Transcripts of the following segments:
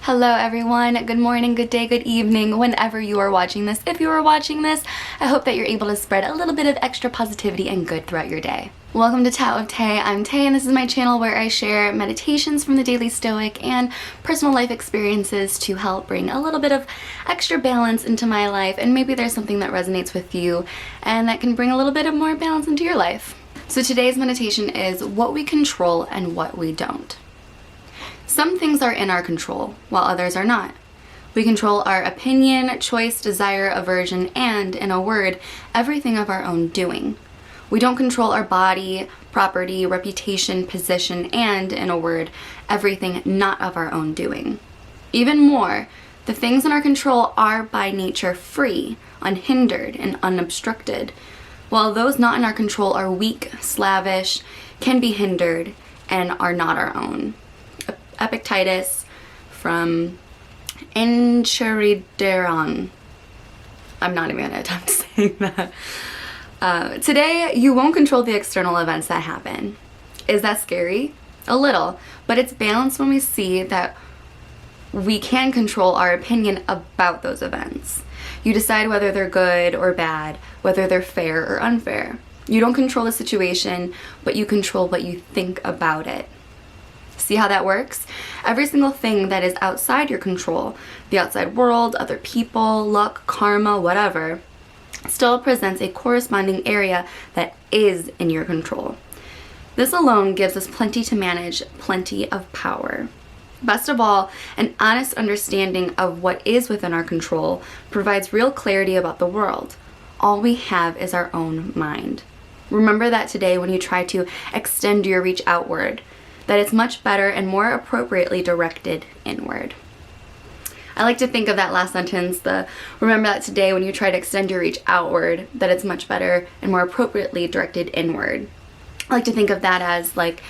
Hello everyone, good morning, good day, good evening, whenever you are watching this. If you are watching this, I hope that you're able to spread a little bit of extra positivity and good throughout your day. Welcome to Tao of Tay. I'm Tay and this is my channel where I share meditations from the Daily Stoic and personal life experiences to help bring a little bit of extra balance into my life, and maybe there's something that resonates with you and that can bring a little bit of more balance into your life. So today's meditation is what we control and what we don't. Some things are in our control, while others are not. We control our opinion, choice, desire, aversion, and, in a word, everything of our own doing. We don't control our body, property, reputation, position, and, in a word, everything not of our own doing. Even more, the things in our control are by nature free, unhindered, and unobstructed, while those not in our control are weak, slavish, can be hindered, and are not our own. Epictetus from Enchiridion. I'm not even going to attempt saying that. Today, you won't control the external events that happen. Is that scary? A little, but it's balanced when we see that we can control our opinion about those events. You decide whether they're good or bad, whether they're fair or unfair. You don't control the situation, but you control what you think about it. See how that works? Every single thing that is outside your control, the outside world, other people, luck, karma, whatever, still presents a corresponding area that is in your control. This alone gives us plenty to manage, plenty of power. Best of all, an honest understanding of what is within our control provides real clarity about the world. All we have is our own mind. Remember that today when you try to extend your reach outward, that it's much better and more appropriately directed inward. I like to think of that last sentence, remember that today when you try to extend your reach outward, that it's much better and more appropriately directed inward. I like to think of that as like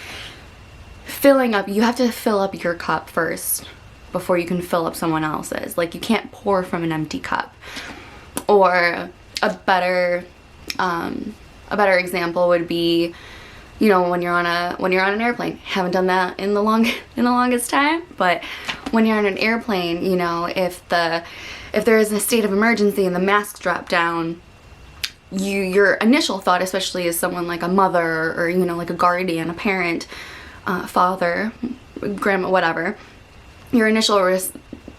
filling up. You have to fill up your cup first before you can fill up someone else's. Like you can't pour from an empty cup. Or a better example would be, you know, when you're on an airplane. Haven't done that in the longest time, but when you're on an airplane, you know, if there is a state of emergency and the masks drop down, your initial thought, especially as someone like a mother or, you know, like a guardian, a parent, father, grandma, whatever, your initial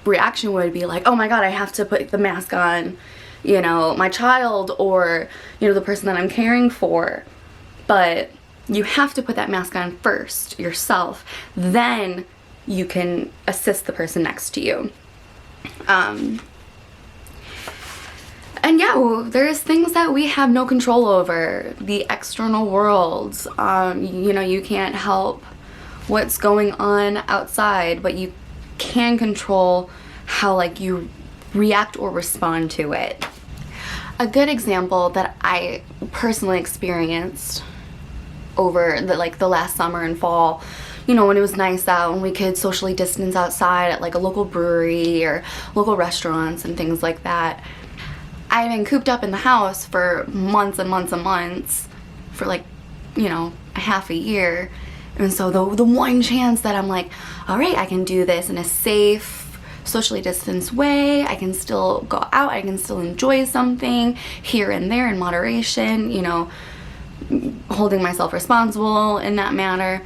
reaction would be like, oh my god, I have to put the mask on, you know, my child or, you know, the person that I'm caring for. But you have to put that mask on first, yourself. Then you can assist the person next to you. And yeah, there's things that we have no control over. The external world. You know, you can't help what's going on outside, but you can control how like you react or respond to it. A good example that I personally experienced over the last summer and fall, you know, when it was nice out and we could socially distance outside at like a local brewery or local restaurants and things like that. I've been cooped up in the house for months and months and months for like, you know, a half a year. And so the one chance that I'm like, all right, I can do this in a safe, socially distanced way. I can still go out. I can still enjoy something here and there in moderation, you know, holding myself responsible in that manner.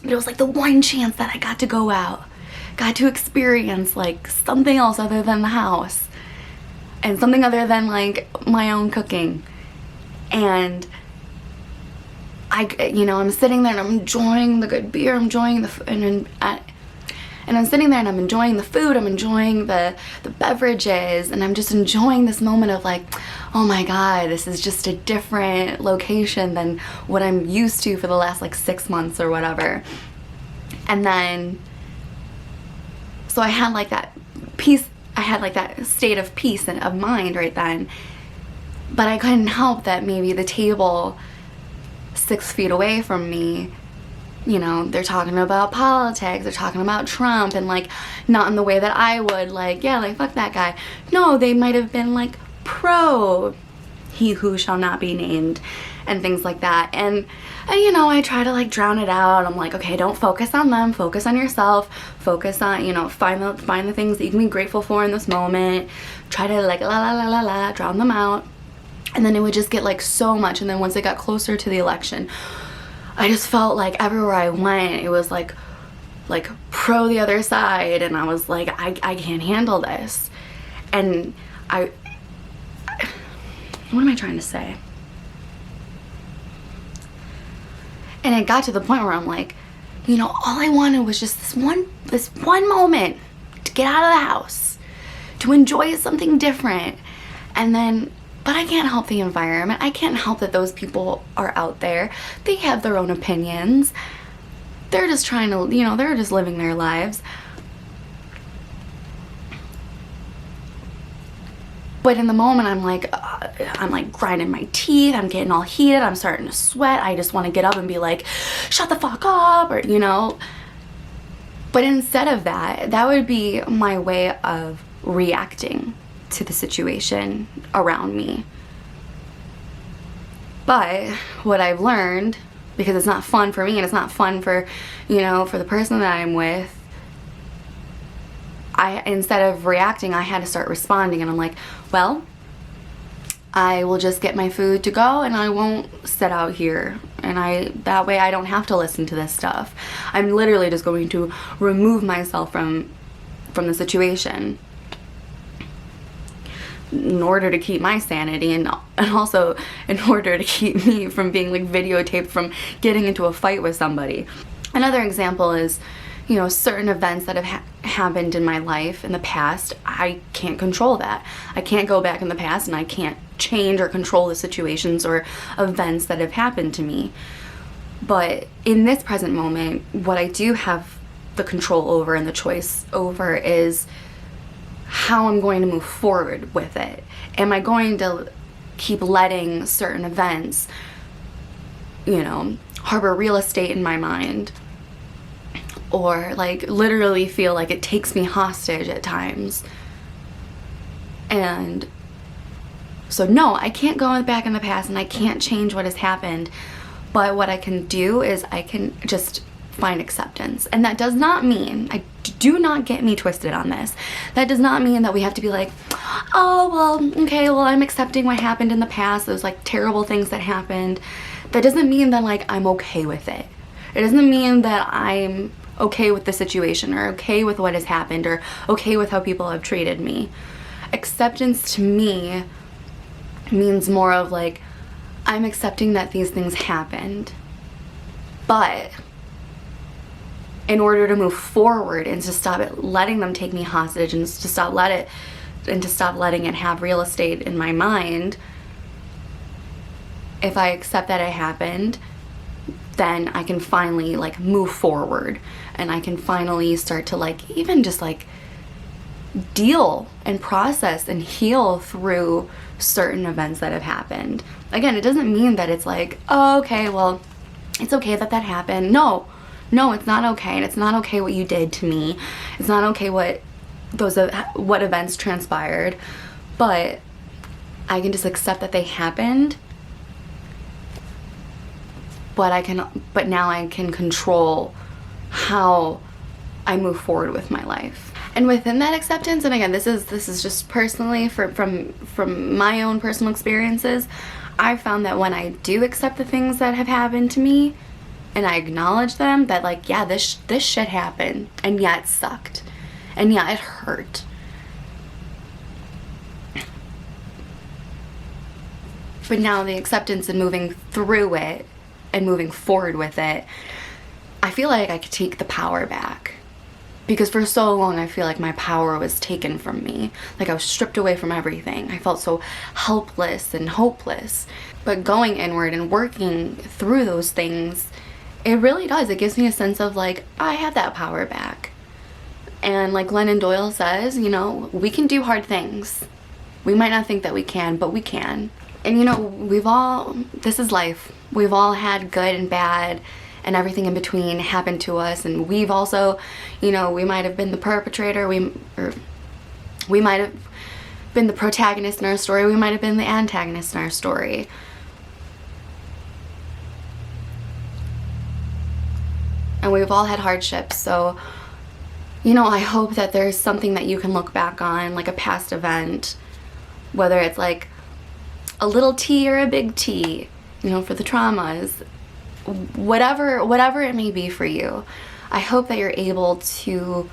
But it was like the one chance that I got to go out, got to experience like something else other than the house and something other than like my own cooking. And I'm sitting there and I'm enjoying the good beer, I'm enjoying and I'm sitting there and I'm enjoying the food, I'm enjoying the beverages, and I'm just enjoying this moment of like, oh my god, this is just a different location than what I'm used to for the last like 6 months or whatever. And then, so I had like that peace, I had like that state of peace and of mind right then. But I couldn't help that maybe the table 6 feet away from me, you know, they're talking about politics, they're talking about Trump, and like not in the way that I would, like, yeah, like fuck that guy. No, they might have been like pro he who shall not be named and things like that. And And you know, I try to like drown it out. I'm like, okay, don't focus on them, focus on yourself, focus on, you know, find the things that you can be grateful for in this moment. Try to like drown them out. And then it would just get like so much. And then once it got closer to the election, I just felt like everywhere I went, it was like pro the other side, and I was like, I can't handle this. And what am I trying to say? And it got to the point where I'm like, you know, all I wanted was just this one moment to get out of the house, to enjoy something different. And then, but I can't help the environment. I can't help that those people are out there. They have their own opinions. They're just trying to, you know, they're just living their lives. But in the moment, I'm like grinding my teeth. I'm getting all heated. I'm starting to sweat. I just want to get up and be like, shut the fuck up, or, you know. But instead of that, that would be my way of reacting to the situation around me. But what I've learned, because it's not fun for me and it's not fun for, you know, for the person that I'm with, instead of reacting, I had to start responding. And I'm like, well, I will just get my food to go and I won't sit out here. And that way I don't have to listen to this stuff. I'm literally just going to remove myself from the situation in order to keep my sanity, and also in order to keep me from being like videotaped from getting into a fight with somebody. Another example is, you know, certain events that have happened in my life in the past. I can't control that. I can't go back in the past and I can't change or control the situations or events that have happened to me. But in this present moment, what I do have the control over and the choice over is how I'm going to move forward with it. Am I going to keep letting certain events, you know, harbor real estate in my mind, or like literally feel like it takes me hostage at times? And so no, I can't go back in the past and I can't change what has happened. But what I can do is I can just find acceptance. And that does not mean, do not get me twisted on this, that does not mean that we have to be like, oh, well, okay, well, I'm accepting what happened in the past, those like terrible things that happened. That doesn't mean that like I'm okay with it. It doesn't mean that I'm okay with the situation or okay with what has happened or okay with how people have treated me. Acceptance to me means more of like, I'm accepting that these things happened, but in order to move forward and to stop letting them take me hostage and to stop letting it have real estate in my mind, if I accept that it happened, then I can finally like move forward and I can finally start to like even just like deal and process and heal through certain events that have happened. Again, it doesn't mean that it's like, oh, okay, well, it's okay that happened. No, it's not okay. And it's not okay what you did to me. It's not okay what events transpired. But I can just accept that they happened. But now I can control how I move forward with my life. And within that acceptance, and again, this is just personally from my own personal experiences, I've found that when I do accept the things that have happened to me and I acknowledge them, that like, yeah, this shit happened, and yeah, it sucked, and yeah, it hurt, but now the acceptance and moving through it and moving forward with it, I feel like I could take the power back. Because for so long, I feel like my power was taken from me. Like I was stripped away from everything. I felt so helpless and hopeless. But going inward and working through those things, it really does. It gives me a sense of like, I have that power back. And like Glennon Doyle says, you know, we can do hard things. We might not think that we can, but we can. And you know, this is life. We've all had good and bad and everything in between happened to us, and we've also, you know, we might have been the perpetrator, we might have been the protagonist in our story, we might have been the antagonist in our story. and we've all had hardships. So, you know, I hope that there's something that you can look back on, like a past event, whether it's like a little T or a big T, you know, for the traumas, whatever it may be for you. I hope that you're able to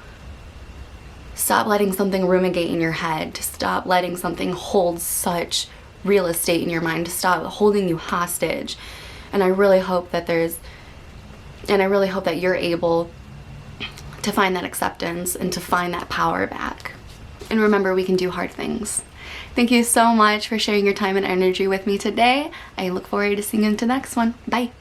stop letting something ruminate in your head, to stop letting something hold such real estate in your mind, to stop holding you hostage. And I really hope that you're able to find that acceptance and to find that power back. And remember, we can do hard things. Thank you so much for sharing your time and energy with me today. I look forward to seeing you in the next one. Bye.